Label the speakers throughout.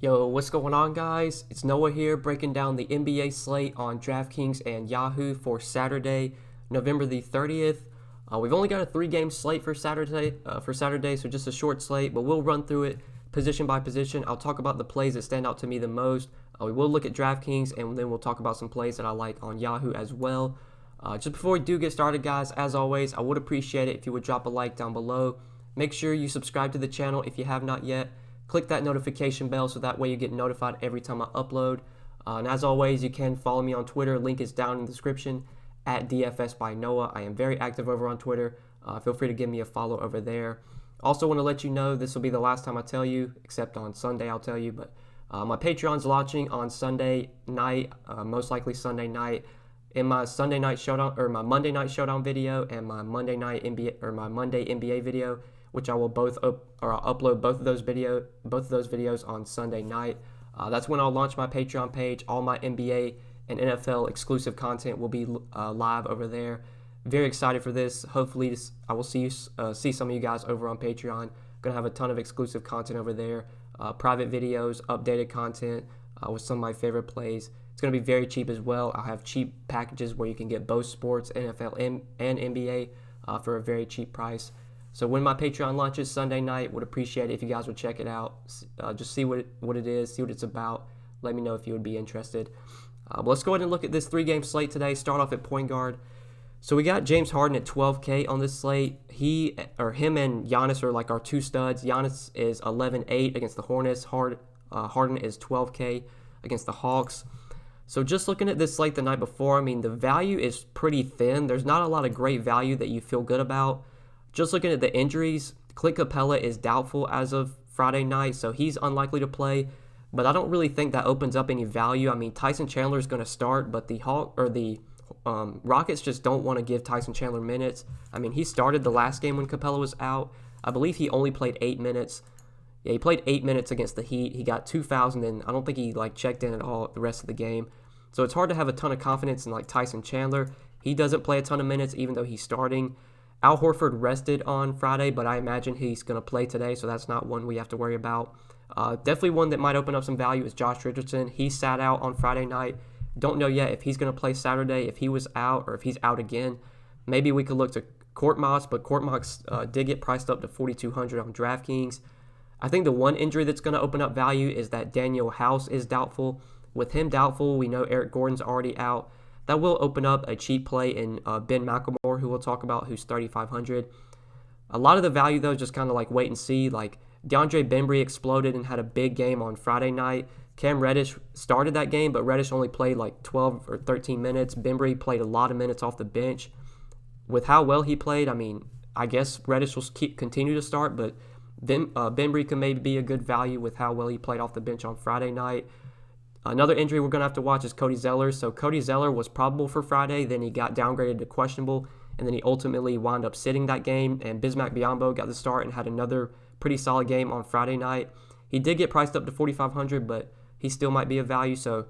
Speaker 1: Yo, what's going on, guys? It's Noah here, breaking down the NBA slate on Draftkings and Yahoo for Saturday, November the 30th. We've only got a 3-game slate for Saturday, so just a short slate, but we'll run through it position by position. I'll talk about the plays that stand out to me the most. We will look at Draftkings, and then we'll talk about some plays that I like on Yahoo as well. Just before we do get started, guys, as always, I would appreciate it if you would drop a like down below. Make sure you subscribe to the channel if you have not yet. Click that notification bell so that way you get notified every time I upload. And as always, you can follow me on Twitter. Link is down in the description at DFS by Noah. I am very active over on Twitter. Feel free to give me a follow over there. Also want to let you know this will be the last time I tell you, except on Sunday I'll tell you. But my Patreon's launching on Sunday night, most likely Sunday night. In my Sunday night showdown or my Monday night showdown video and my Monday night NBA or my Monday NBA video, which I will I'll upload both of those videos on Sunday night. That's when I'll launch my Patreon page. All my NBA and NFL exclusive content will be live over there. Very excited for this. Hopefully, I will see some of you guys over on Patreon. Gonna have a ton of exclusive content over there. Private videos, updated content with some of my favorite plays. It's gonna be very cheap as well. I have cheap packages where you can get both sports, NFL and NBA, for a very cheap price. So when my Patreon launches Sunday night, would appreciate it if you guys would check it out. Just see what it is, see what it's about. Let me know if you would be interested. But let's go ahead and look at this 3-game slate today. Start off at point guard. So we got James Harden at 12K on this slate. Him and Giannis are like our two studs. Giannis is 11.8 against the Hornets. Harden is 12K against the Hawks. So just looking at this slate the night before, I mean, the value is pretty thin. There's not a lot of great value that you feel good about. Just looking at the injuries, Clint Capella is doubtful as of Friday night, so he's unlikely to play. But I don't really think that opens up any value. I mean, Tyson Chandler is going to start, but the Rockets just don't want to give Tyson Chandler minutes. I mean, he started the last game when Capella was out. I believe he only played 8 minutes. Yeah, he played 8 minutes against the Heat. He got 2 fouls, and then I don't think he checked in at all the rest of the game. So it's hard to have a ton of confidence in Tyson Chandler. He doesn't play a ton of minutes, even though he's starting. Al Horford rested on Friday, but I imagine he's going to play today, so that's not one we have to worry about. Definitely one that might open up some value is Josh Richardson. He sat out on Friday night. Don't know yet if he's going to play Saturday, if he was out, or if he's out again. Maybe we could look to Court Moss, but Court Moss did get priced up to $4,200 on DraftKings. I think the one injury that's going to open up value is that Daniel House is doubtful. With him doubtful, we know Eric Gordon's already out. That will open up a cheap play in Ben McLemore, who we'll talk about, who's $3,500. A lot of the value, though, is just kind of wait and see. DeAndre BEMBRY exploded and had a big game on Friday night. Cam Reddish started that game, but Reddish only played 12 or 13 minutes. BEMBRY played a lot of minutes off the bench. With how well he played, I mean, I guess Reddish will continue to start, but BEMBRY could maybe be a good value with how well he played off the bench on Friday night. Another injury we're going to have to watch is Cody Zeller. So Cody Zeller was probable for Friday, then he got downgraded to questionable, and then he ultimately wound up sitting that game, and BIYOMBO got the start and had another pretty solid game on Friday night. He did get priced up to $4,500, but he still might be a value. So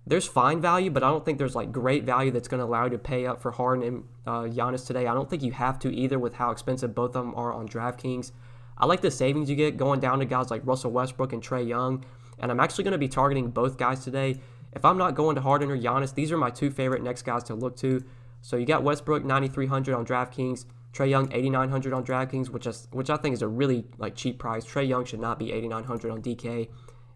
Speaker 1: there's fine value, but I don't think there's great value that's going to allow you to pay up for Harden and Giannis today. I don't think you have to either with how expensive both of them are on DraftKings. I like the savings you get going down to guys like Russell Westbrook and Trae Young. And I'm actually going to be targeting both guys today. If I'm not going to Harden or Giannis, these are my two favorite next guys to look to. So you got Westbrook, $9,300 on DraftKings. Trae Young, $8,900 on DraftKings, which I think is a really cheap price. Trae Young should not be $8,900 on DK.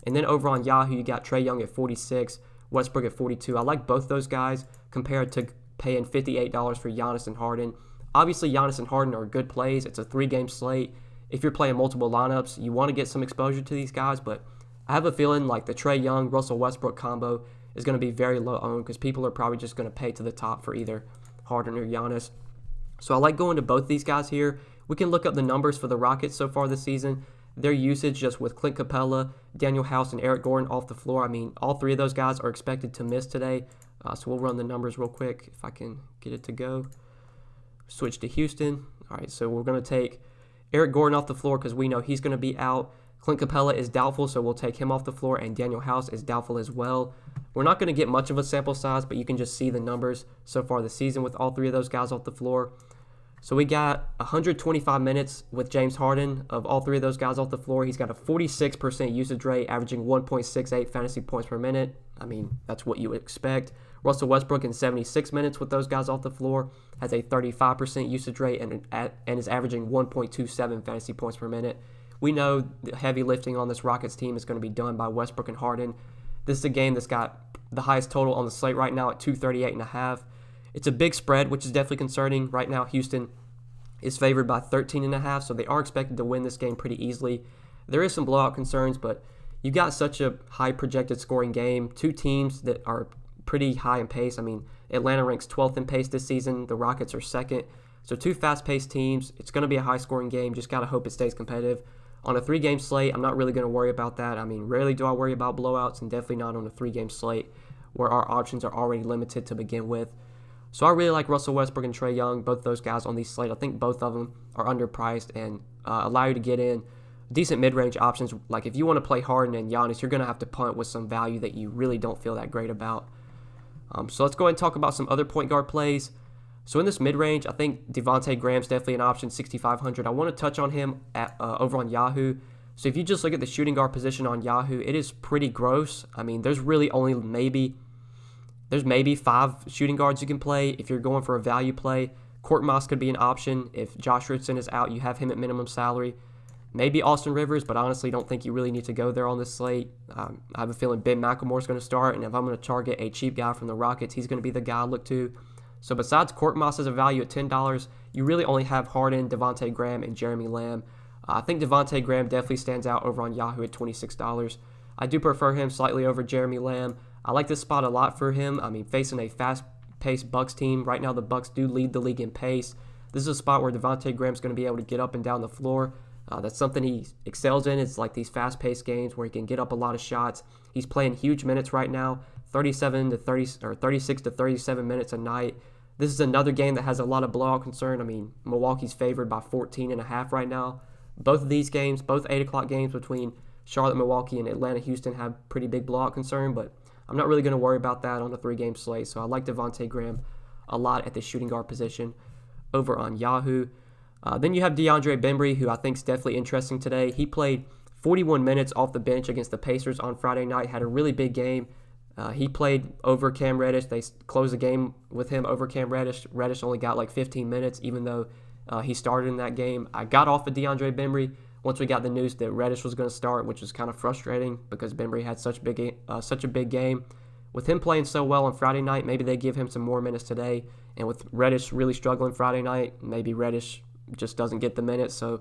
Speaker 1: And then over on Yahoo, you got Trae Young at $46, Westbrook at $42. I like both those guys compared to paying $58 for Giannis and Harden. Obviously, Giannis and Harden are good plays. It's a 3-game slate. If you're playing multiple lineups, you want to get some exposure to these guys, but I have a feeling the Trae Young, Russell Westbrook combo is going to be very low owned because people are probably just going to pay to the top for either Harden or Giannis. So I like going to both these guys here. We can look up the numbers for the Rockets so far this season. Their usage just with Clint Capella, Daniel House, and Eric Gordon off the floor. I mean, all 3 of those guys are expected to miss today. So we'll run the numbers real quick if I can get it to go. Switch to Houston. All right, so we're going to take Eric Gordon off the floor because we know he's going to be out. Clint Capella is doubtful, so we'll take him off the floor, and Daniel House is doubtful as well. We're not going to get much of a sample size, but you can just see the numbers so far this season with all 3 of those guys off the floor. So we got 125 minutes with James Harden. Of all three of those guys off the floor, he's got a 46% usage rate, averaging 1.68 fantasy points per minute. I mean, that's what you would expect. Russell Westbrook in 76 minutes with those guys off the floor has a 35% usage rate and is averaging 1.27 fantasy points per minute. We know the heavy lifting on this Rockets team is going to be done by Westbrook and Harden. This is a game that's got the highest total on the slate right now at 238.5. It's a big spread, which is definitely concerning. Right now, Houston is favored by 13.5, so they are expected to win this game pretty easily. There is some blowout concerns, but you got such a high projected scoring game. Two teams that are pretty high in pace. I mean, Atlanta ranks 12th in pace this season. The Rockets are second. So two fast-paced teams. It's going to be a high-scoring game. Just got to hope it stays competitive. On a 3-game slate, I'm not really going to worry about that. I mean, rarely do I worry about blowouts, and definitely not on a 3-game slate where our options are already limited to begin with. So I really like Russell Westbrook and Trae Young, both those guys on these slate. I think both of them are underpriced and allow you to get in decent mid-range options. Like if you want to play Harden and Giannis, you're going to have to punt with some value that you really don't feel that great about. So let's go ahead and talk about some other point guard plays. So in this mid-range, I think Devontae Graham's definitely an option, 6,500. I want to touch on him over on Yahoo. So if you just look at the shooting guard position on Yahoo, it is pretty gross. I mean, there's really only maybe 5 shooting guards you can play. If you're going for a value play, Court Moss could be an option. If Josh Richardson is out, you have him at minimum salary. Maybe Austin Rivers, but honestly don't think you really need to go there on this slate. I have a feeling Ben McLemore is going to start, and if I'm going to target a cheap guy from the Rockets, he's going to be the guy I look to. So besides Court Moss as a value at $10, you really only have Harden, Devontae Graham, and Jeremy Lamb. I think Devontae Graham definitely stands out over on Yahoo at $26. I do prefer him slightly over Jeremy Lamb. I like this spot a lot for him. I mean, facing a fast-paced Bucks team, right now the Bucks do lead the league in pace. This is a spot where Devontae Graham's going to be able to get up and down the floor. That's something he excels in. It's like these fast-paced games where he can get up a lot of shots. He's playing huge minutes right now, 36 to 37 minutes a night. This is another game that has a lot of blowout concern. I mean, Milwaukee's favored by 14.5 right now. Both of these games, both 8 o'clock games between Charlotte, Milwaukee, and Atlanta, Houston have pretty big blowout concern, but I'm not really going to worry about that on a 3-game slate. So I like Devontae Graham a lot at the shooting guard position over on Yahoo. Then you have DeAndre BEMBRY, who I think is definitely interesting today. He played 41 minutes off the bench against the Pacers on Friday night, had a really big game. He played over Cam Reddish. They closed the game with him over Cam Reddish. Reddish only got like 15 minutes, even though he started in that game. I got off of DeAndre BEMBRY once we got the news that Reddish was going to start, which was kind of frustrating because BEMBRY had such a big game. With him playing so well on Friday night, maybe they give him some more minutes today. And with Reddish really struggling Friday night, maybe Reddish just doesn't get the minutes. So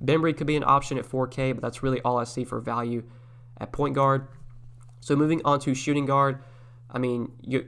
Speaker 1: BEMBRY could be an option at 4K, but that's really all I see for value at point guard. So moving on to shooting guard, I mean, you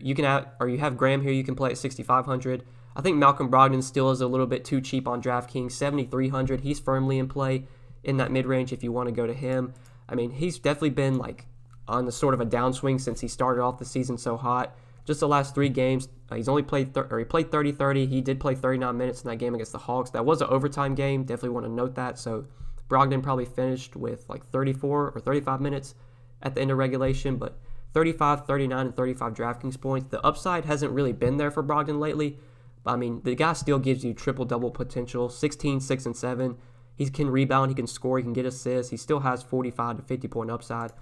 Speaker 1: have Graham here. You can play at 6,500. I think Malcolm Brogdon still is a little bit too cheap on DraftKings, 7,300. He's firmly in play in that mid-range if you want to go to him. I mean, he's definitely been like on the sort of a downswing since he started off the season so hot. Just the last 3 games, he's only played he played 30-30. He did play 39 minutes in that game against the Hawks. That was an overtime game. Definitely want to note that. So Brogdon probably finished with like 34 or 35 minutes at the end of regulation, but 35, 39, and 35 DraftKings points. The upside hasn't really been there for Brogdon lately. But I mean, the guy still gives you triple-double potential, 16, 6, and 7. He can rebound, he can score, he can get assists. He still has 45 to 50-point upside.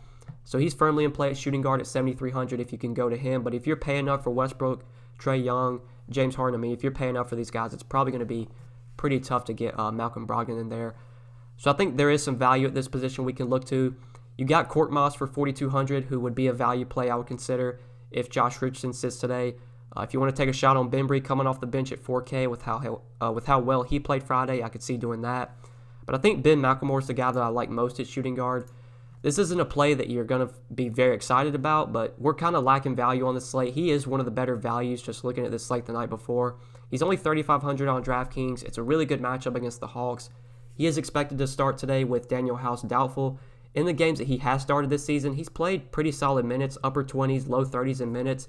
Speaker 1: So he's firmly in play at shooting guard at 7,300 if you can go to him. But if you're paying up for Westbrook, Trae Young, James Harden, I mean, if you're paying up for these guys, it's probably going to be pretty tough to get Malcolm Brogdon in there. So I think there is some value at this position we can look to. You got Court Moss for 4,200, who would be a value play I would consider if Josh Richardson sits today. If you want to take a shot on BEMBRY coming off the bench at 4K with how well he played Friday, I could see doing that. But I think Ben McLemore is the guy that I like most at shooting guard. This isn't a play that you're going to be very excited about, but we're kind of lacking value on the slate. He is one of the better values just looking at this slate the night before. He's only 3,500 on DraftKings. It's a really good matchup against the Hawks. He is expected to start today with Daniel House doubtful. In the games that he has started this season, he's played pretty solid minutes, upper 20s, low 30s in minutes.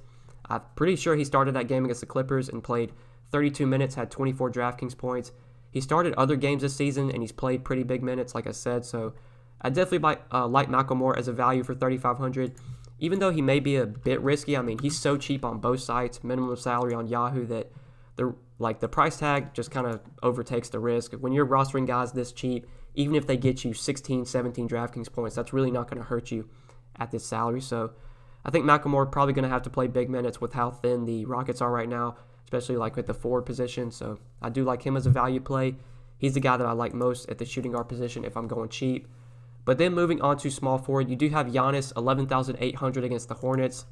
Speaker 1: I'm pretty sure he started that game against the Clippers and played 32 minutes, had 24 DraftKings points. He started other games this season, and he's played pretty big minutes, like I said. So I definitely like McLemore as a value for 3,500. Even though he may be a bit risky, I mean, he's so cheap on both sites, minimum salary on Yahoo, that the like the price tag just kind of overtakes the risk. When you're rostering guys this cheap, even if they get you 16, 17 DraftKings points, that's really not going to hurt you at this salary. So I think McLemore probably going to have to play big minutes with how thin the Rockets are right now, especially like with the forward position. So I do like him as a value play. He's the guy that I like most at the shooting guard position if I'm going cheap. But then moving on to small forward, you do have Giannis, 11,800 against the Hornets.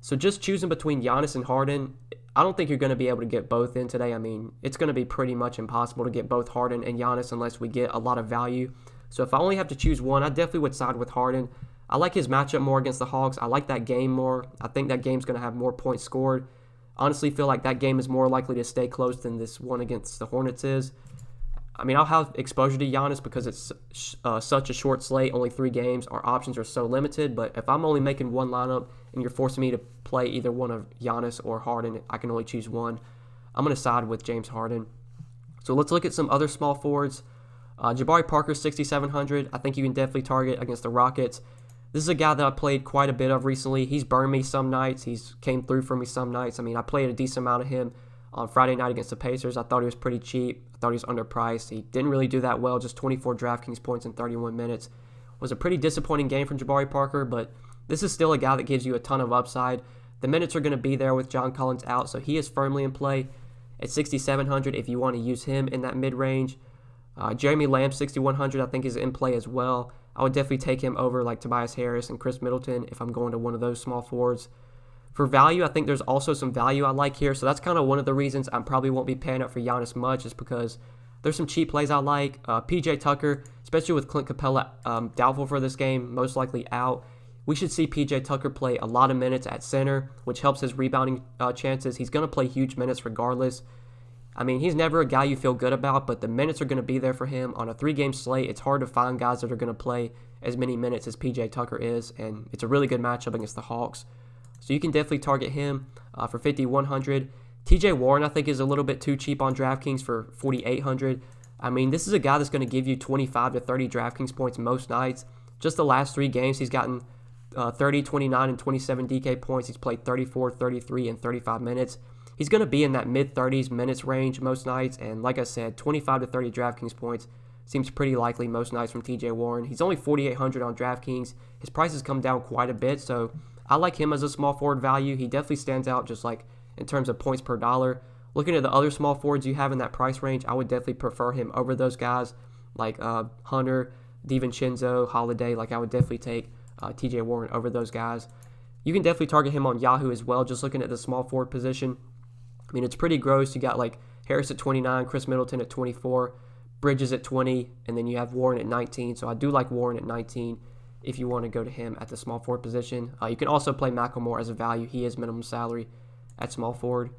Speaker 1: So just choosing between Giannis and Harden, I don't think you're going to be able to get both in today. I mean, it's going to be pretty much impossible to get both Harden and Giannis unless we get a lot of value. So if I only have to choose one, I definitely would side with Harden. I like his matchup more against the Hawks. I like that game more. I think that game's going to have more points scored. Honestly, feel like that game is more likely to stay close than this one against the Hornets is. I mean, I'll have exposure to Giannis because it's such a short slate, only 3 games. Our options are so limited, but if I'm only making one lineup and you're forcing me to play either one of Giannis or Harden, I can only choose one. I'm going to side with James Harden. So let's look at some other small forwards. Jabari Parker, 6,700. I think you can definitely target against the Rockets. This is a guy that I played quite a bit of recently. He's burned me some nights. He's came through for me some nights. I mean, I played a decent amount of him on Friday night against the Pacers. I thought he was pretty cheap. I thought he was underpriced. He didn't really do that well, just 24 DraftKings points in 31 minutes. It was a pretty disappointing game from Jabari Parker, but this is still a guy that gives you a ton of upside. The minutes are going to be there with John Collins out, so he is firmly in play at 6,700 if you want to use him in that mid-range. Jeremy Lamb, 6,100, I think is in play as well. I would definitely take him over like Tobias Harris and Chris Middleton if I'm going to one of those small forwards. For value, I think there's also some value I like here. So that's kind of one of the reasons I probably won't be paying up for Giannis much is because there's some cheap plays I like. PJ Tucker, especially with Clint Capella doubtful for this game, most likely out. We should see PJ Tucker play a lot of minutes at center, which helps his rebounding chances. He's going to play huge minutes regardless. I mean, he's never a guy you feel good about, but the minutes are going to be there for him. On a 3-game slate, it's hard to find guys that are going to play as many minutes as PJ Tucker is, and it's a really good matchup against the Hawks. So you can definitely target him for 5,100. TJ Warren, I think, is a little bit too cheap on DraftKings for 4,800. I mean, this is a guy that's going to give you 25 to 30 DraftKings points most nights. Just the last 3 games, he's gotten 30, 29, and 27 DK points. He's played 34, 33, and 35 minutes. He's going to be in that mid-30s minutes range most nights, and like I said, 25 to 30 DraftKings points seems pretty likely most nights from TJ Warren. He's only 4,800 on DraftKings. His price has come down quite a bit, so I like him as a small forward value. He definitely stands out just like in terms of points per dollar. Looking at the other small forwards you have in that price range, I would definitely prefer him over those guys like Hunter, DiVincenzo, Holiday. Like I would definitely take TJ Warren over those guys. You can definitely target him on Yahoo as well, just looking at the small forward position. I mean, it's pretty gross. You got like Harris at 29, Chris Middleton at 24, Bridges at 20, and then you have Warren at 19. So I do like Warren at 19 if you want to go to him at the small forward position. You can also play McLemore as a value. He is minimum salary at small forward.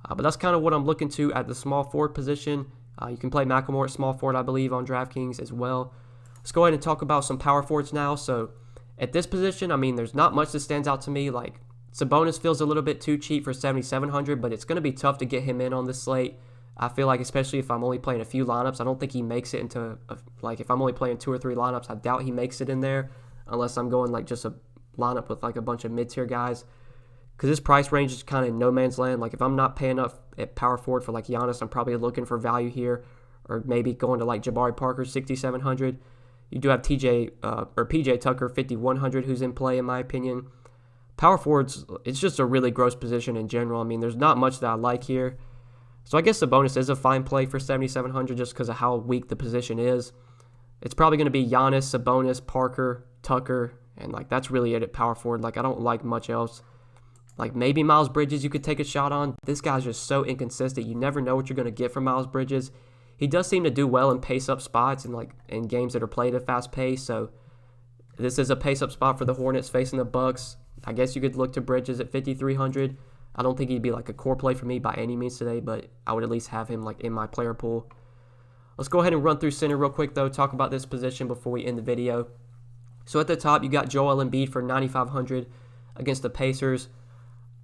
Speaker 1: But that's kind of what I'm looking to at the small forward position. You can play McLemore at small forward, I believe, on DraftKings as well. Let's go ahead and talk about some power forwards now. So at this position, I mean, there's not much that stands out to me. Like Sabonis feels a little bit too cheap for 7,700, but it's going to be tough to get him in on this slate. I feel like, especially if I'm only playing a few lineups, I don't think he makes it into, like, if I'm only playing 2 or 3 lineups, I doubt he makes it in there unless I'm going, like, just a lineup with, like, a bunch of mid-tier guys. Because this price range is kind of no man's land. Like, if I'm not paying up at power forward for, like, Giannis, I'm probably looking for value here, or maybe going to, like, Jabari Parker, 6,700. You do have PJ Tucker, 5,100, who's in play, in my opinion. Power forwards, it's just a really gross position in general. I mean, there's not much that I like here. So I guess Sabonis is a fine play for 7,700 just because of how weak the position is. It's probably going to be Giannis, Sabonis, Parker, Tucker, and like that's really it at power forward. Like I don't like much else. Like maybe Miles Bridges you could take a shot on. This guy's just so inconsistent. You never know what you're going to get from Miles Bridges. He does seem to do well in pace-up spots and like in games that are played at fast pace. So this is a pace-up spot for the Hornets facing the Bucks. I guess you could look to Bridges at 5,300. I don't think he'd be like a core play for me by any means today, but I would at least have him like in my player pool. Let's go ahead and run through center real quick though, talk about this position before we end the video. So at the top, you got Joel Embiid for 9,500 against the Pacers.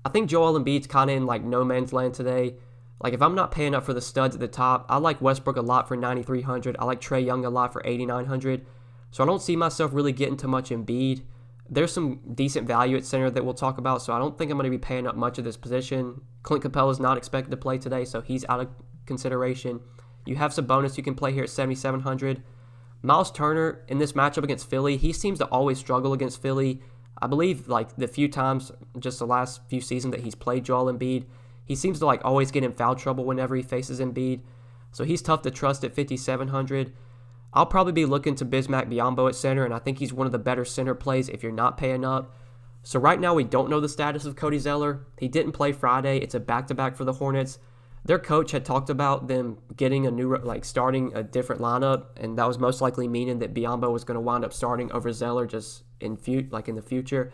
Speaker 1: I think Joel Embiid's kind of in like no man's land today. Like if I'm not paying up for the studs at the top, I like Westbrook a lot for 9,300. I like Trae Young a lot for 8,900. So I don't see myself really getting too much Embiid. There's some decent value at center that we'll talk about, so I don't think I'm going to be paying up much of this position. Clint Capella is not expected to play today, so he's out of consideration. You have some bonus you can play here at 7,700. Miles Turner in this matchup against Philly, he seems to always struggle against Philly. I believe like the few times, just the last few seasons that he's played Joel Embiid, he seems to like always get in foul trouble whenever he faces Embiid. So he's tough to trust at 5,700. I'll probably be looking to BISMACK BIYOMBO at center, and I think he's one of the better center plays if you're not paying up. So right now we don't know the status of Cody Zeller. He didn't play Friday. It's a back-to-back for the Hornets. Their coach had talked about them getting a new, like starting a different lineup, and that was most likely meaning that BIYOMBO was going to wind up starting over Zeller just in the future.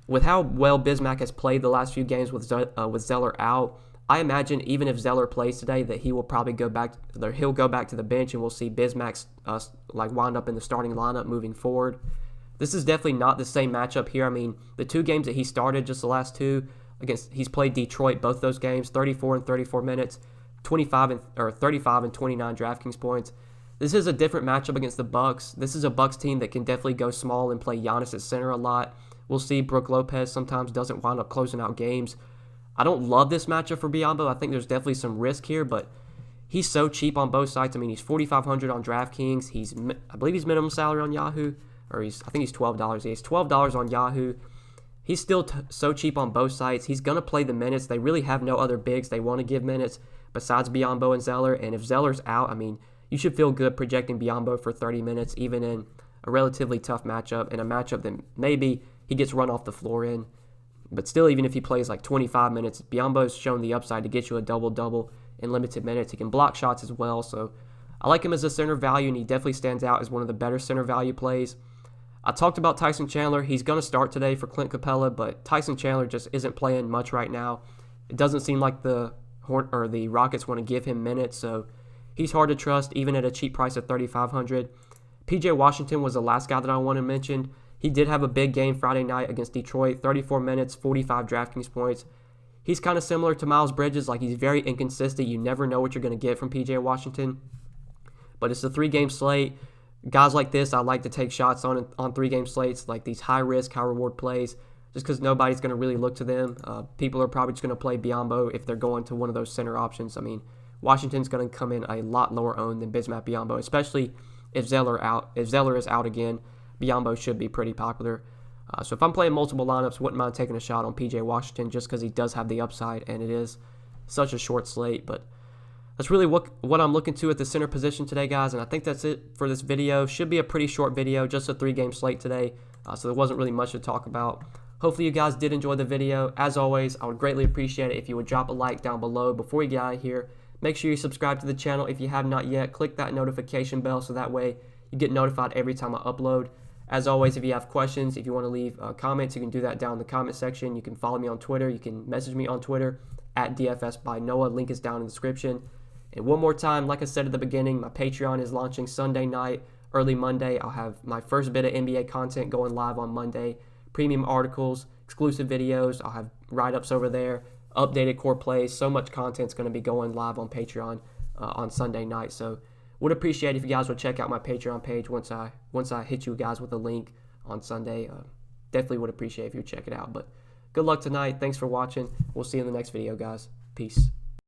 Speaker 1: With how well BISMACK has played the last few games with Zeller out, I imagine even if Zeller plays today, that he will probably go back to the bench, and we'll see BISMACK wind up in the starting lineup moving forward. This is definitely not the same matchup here. I mean, the two games that he started, just the last two, he's played Detroit, both those games, 34 and 34 minutes, 35 and 29 DraftKings points. This is a different matchup against the Bucks. This is a Bucks team that can definitely go small and play Giannis at center a lot. We'll see Brook Lopez sometimes doesn't wind up closing out games. I don't love this matchup for BIYOMBO. I think there's definitely some risk here, but he's so cheap on both sides. I mean, he's $4,500 on DraftKings. I believe he's minimum salary on Yahoo, I think he's $12. He's $12 on Yahoo. He's still so cheap on both sides. He's going to play the minutes. They really have no other bigs they want to give minutes besides BIYOMBO and Zeller. And if Zeller's out, I mean, you should feel good projecting BIYOMBO for 30 minutes, even in a relatively tough matchup, and a matchup that maybe he gets run off the floor in. But still, even if he plays like 25 minutes, BIYOMBO's shown the upside to get you a double-double in limited minutes. He can block shots as well. So I like him as a center value, and he definitely stands out as one of the better center value plays. I talked about Tyson Chandler. He's going to start today for Clint Capella, but Tyson Chandler just isn't playing much right now. It doesn't seem like the Rockets want to give him minutes, so he's hard to trust even at a cheap price of $3,500. PJ Washington was the last guy that I want to mention. He did have a big game Friday night against Detroit, 34 minutes, 45 DraftKings points. He's kind of similar to Miles Bridges. Like, he's very inconsistent. You never know what you're going to get from PJ Washington. But it's a 3-game slate. Guys like this, I like to take shots on 3-game slates, like these high-risk, high-reward plays, just because nobody's going to really look to them. People are probably just going to play BIYOMBO if they're going to one of those center options. I mean, Washington's going to come in a lot lower owned than BISMACK BIYOMBO, especially if Zeller is out again. BIYOMBO should be pretty popular. So if I'm playing multiple lineups, wouldn't mind taking a shot on PJ Washington just because he does have the upside, and it is such a short slate. But that's really what I'm looking to at the center position today, guys, and I think that's it for this video. Should be a pretty short video, just a 3-game slate today, so there wasn't really much to talk about. Hopefully you guys did enjoy the video. As always, I would greatly appreciate it if you would drop a like down below before you get out of here. Make sure you subscribe to the channel if you have not yet. Click that notification bell so that way you get notified every time I upload. As always, if you have questions, if you want to leave comments, you can do that down in the comment section. You can follow me on Twitter. You can message me on Twitter at DFS by Noah. Link is down in the description. And one more time, like I said at the beginning, my Patreon is launching Sunday night, early Monday. I'll have my first bit of NBA content going live on Monday. Premium articles, exclusive videos. I'll have write-ups over there, updated core plays. So much content's going to be going live on Patreon on Sunday night. So would appreciate if you guys would check out my Patreon page once I hit you guys with a link on Sunday. Definitely would appreciate if you would check it out. But good luck tonight. Thanks for watching. We'll see you in the next video, guys. Peace.